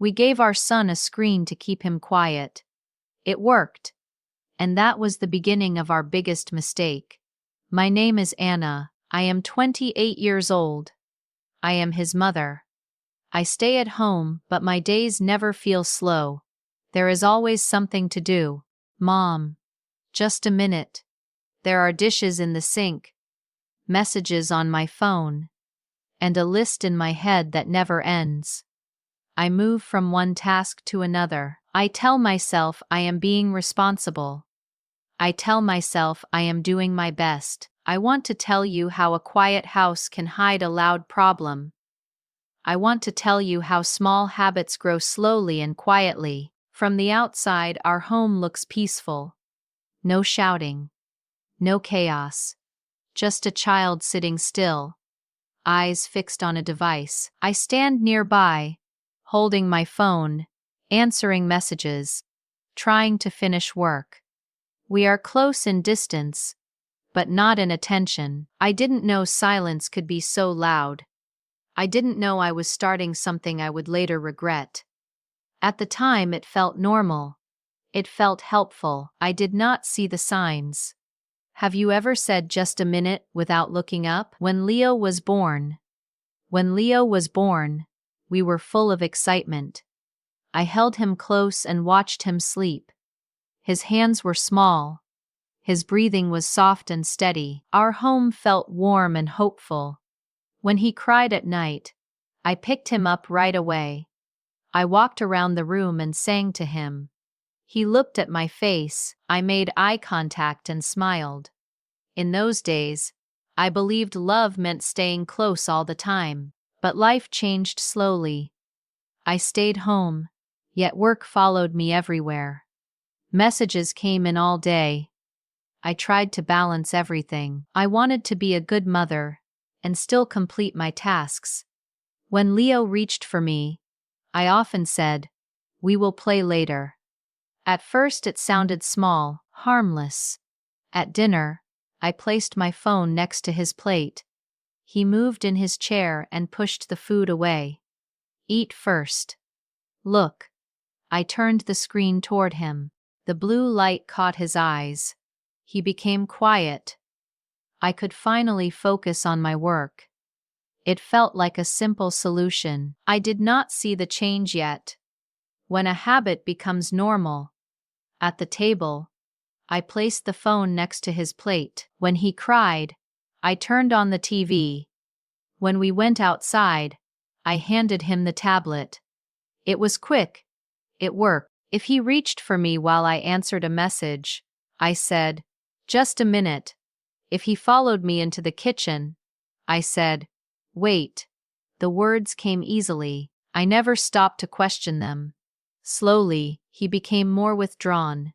We gave our son a screen to keep him quiet. It worked. And that was the beginning of our biggest mistake. My name is Anna. I am 28 years old. I am his mother. I stay at home, but my days never feel slow. There is always something to do. Mom. Just a minute. There are dishes in the sink, messages on my phone, and a list in my head that never ends. I move from one task to another. I tell myself I am being responsible. I tell myself I am doing my best. I want to tell you how a quiet house can hide a loud problem. I want to tell you how small habits grow slowly and quietly. From the outside, our home looks peaceful. No shouting. No chaos. Just a child sitting still, eyes fixed on a device. I stand nearby, holding my phone, answering messages, trying to finish work. We are close in distance, but not in attention. I didn't know silence could be so loud. I didn't know I was starting something I would later regret. At the time, it felt normal. It felt helpful. I did not see the signs. Have you ever said just a minute without looking up? When Leo was born, we were full of excitement. I held him close and watched him sleep. His hands were small. His breathing was soft and steady. Our home felt warm and hopeful. When he cried at night, I picked him up right away. I walked around the room and sang to him. He looked at my face. I made eye contact and smiled. In those days, I believed love meant staying close all the time. But life changed slowly. I stayed home, yet work followed me everywhere. Messages came in all day. I tried to balance everything. I wanted to be a good mother and still complete my tasks. When Leo reached for me, I often said, "We will play later." At first it sounded small, harmless. At dinner, I placed my phone next to his plate. He moved in his chair and pushed the food away. "Eat first." "Look." I turned the screen toward him. The blue light caught his eyes. He became quiet. I could finally focus on my work. It felt like a simple solution. I did not see the change yet. When a habit becomes normal. At the table, I placed the phone next to his plate. When he cried, I turned on the TV. When we went outside, I handed him the tablet. It was quick. It worked. If he reached for me while I answered a message, I said, "Just a minute." If he followed me into the kitchen, I said, "Wait." The words came easily. I never stopped to question them. Slowly, he became more withdrawn.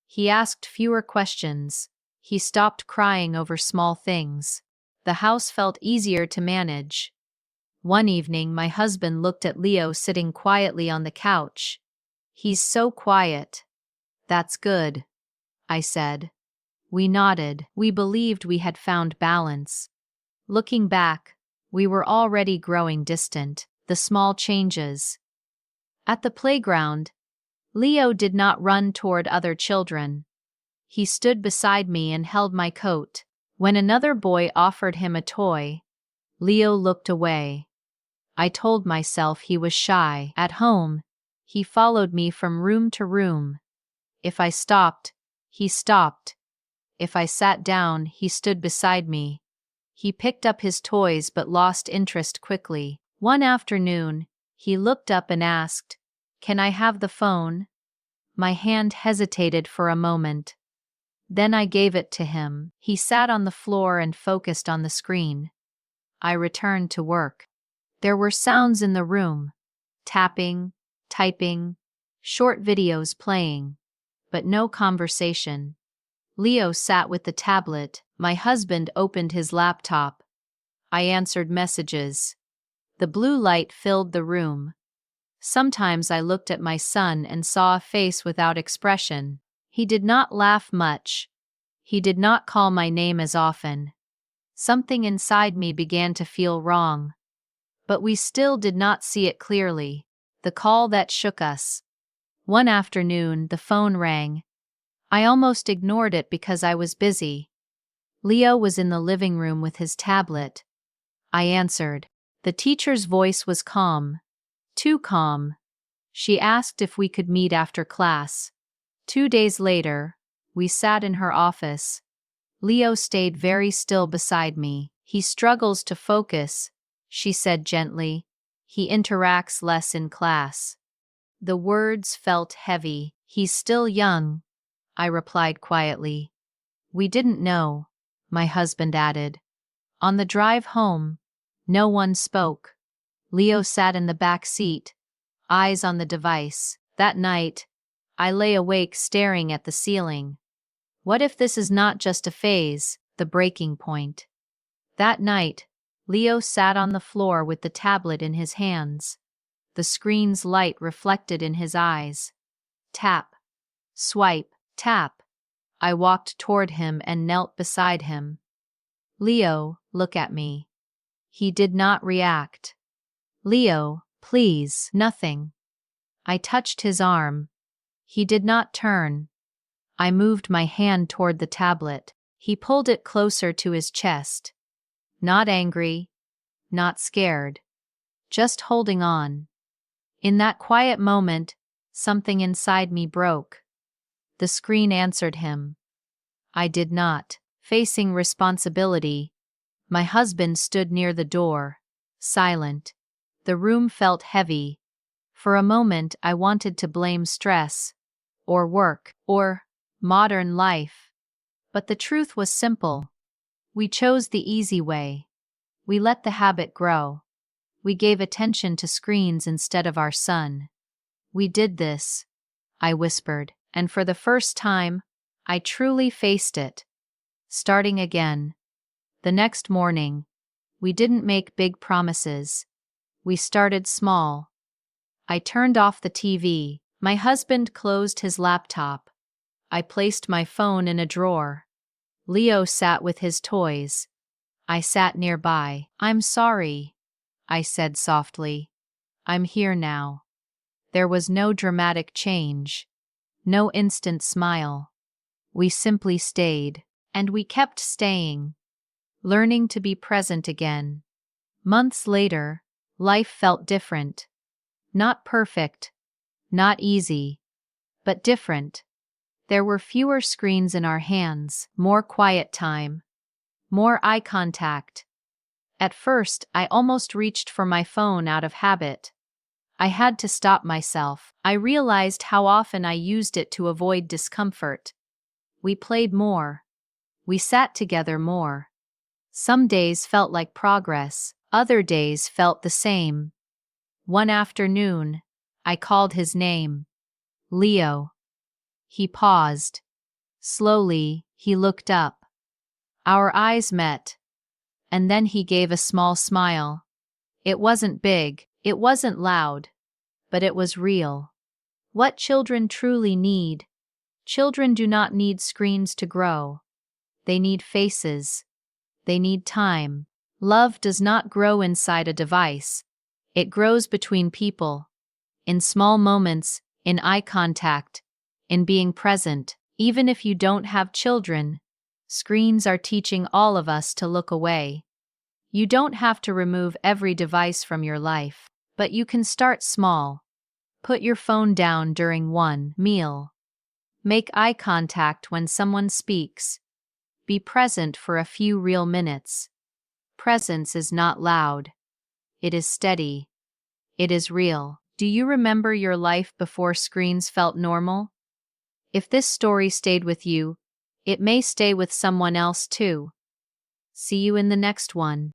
He asked fewer questions. He stopped crying over small things. The house felt easier to manage. One evening, my husband looked at Leo sitting quietly on the couch. "He's so quiet." "That's good," I said. We nodded. We believed we had found balance. Looking back, we were already growing distant. The small changes. At the playground, Leo did not run toward other children. He stood beside me and held my coat. When another boy offered him a toy, Leo looked away. I told myself he was shy. At home, he followed me from room to room. If I stopped, he stopped. If I sat down, he stood beside me. He picked up his toys but lost interest quickly. One afternoon, he looked up and asked, "Can I have the phone?" My hand hesitated for a moment. Then I gave it to him. He sat on the floor and focused on the screen. I returned to work. There were sounds in the room. Tapping, typing, short videos playing. But no conversation. Leo sat with the tablet. My husband opened his laptop. I answered messages. The blue light filled the room. Sometimes I looked at my son and saw a face without expression. He did not laugh much. He did not call my name as often. Something inside me began to feel wrong. But we still did not see it clearly. The call that shook us. One afternoon, the phone rang. I almost ignored it because I was busy. Leo was in the living room with his tablet. I answered. The teacher's voice was calm. Too calm. She asked if we could meet after class. 2 days later, we sat in her office. Leo stayed very still beside me. He struggles to focus, she said gently. He interacts less in class. The words felt heavy. He's still young, I replied quietly. We didn't know, my husband added. On the drive home, no one spoke. Leo sat in the back seat, eyes on the device. That night, I lay awake staring at the ceiling. What if this is not just a phase, the breaking point? That night, Leo sat on the floor with the tablet in his hands. The screen's light reflected in his eyes. Tap. Swipe. Tap. I walked toward him and knelt beside him. Leo, look at me. He did not react. Leo, please. Nothing. I touched his arm. He did not turn. I moved my hand toward the tablet. He pulled it closer to his chest. Not angry, not scared, just holding on. In that quiet moment, something inside me broke. The screen answered him. I did not. Facing responsibility, my husband stood near the door, silent. The room felt heavy. For a moment, I wanted to blame stress, or work, or modern life. But the truth was simple. We chose the easy way. We let the habit grow. We gave attention to screens instead of our son. We did this, I whispered, and for the first time, I truly faced it. Starting again. The next morning, we didn't make big promises. We started small. I turned off the TV. My husband closed his laptop. I placed my phone in a drawer. Leo sat with his toys. I sat nearby. I'm sorry, I said softly. I'm here now. There was no dramatic change. No instant smile. We simply stayed. And we kept staying. Learning to be present again. Months later, life felt different. Not perfect. Not easy. But different. There were fewer screens in our hands, more quiet time, more eye contact. At first, I almost reached for my phone out of habit. I had to stop myself. I realized how often I used it to avoid discomfort. We played more. We sat together more. Some days felt like progress, other days felt the same. One afternoon, I called his name. Leo. He paused. Slowly, he looked up. Our eyes met. And then he gave a small smile. It wasn't big, it wasn't loud, but it was real. What children truly need. Children do not need screens to grow. They need faces. They need time. Love does not grow inside a device. It grows between people. In small moments, in eye contact, in being present. Even if you don't have children, screens are teaching all of us to look away. You don't have to remove every device from your life, but you can start small. Put your phone down during one meal. Make eye contact when someone speaks. Be present for a few real minutes. Presence is not loud. It is steady. It is real. Do you remember your life before screens felt normal? If this story stayed with you, it may stay with someone else too. See you in the next one.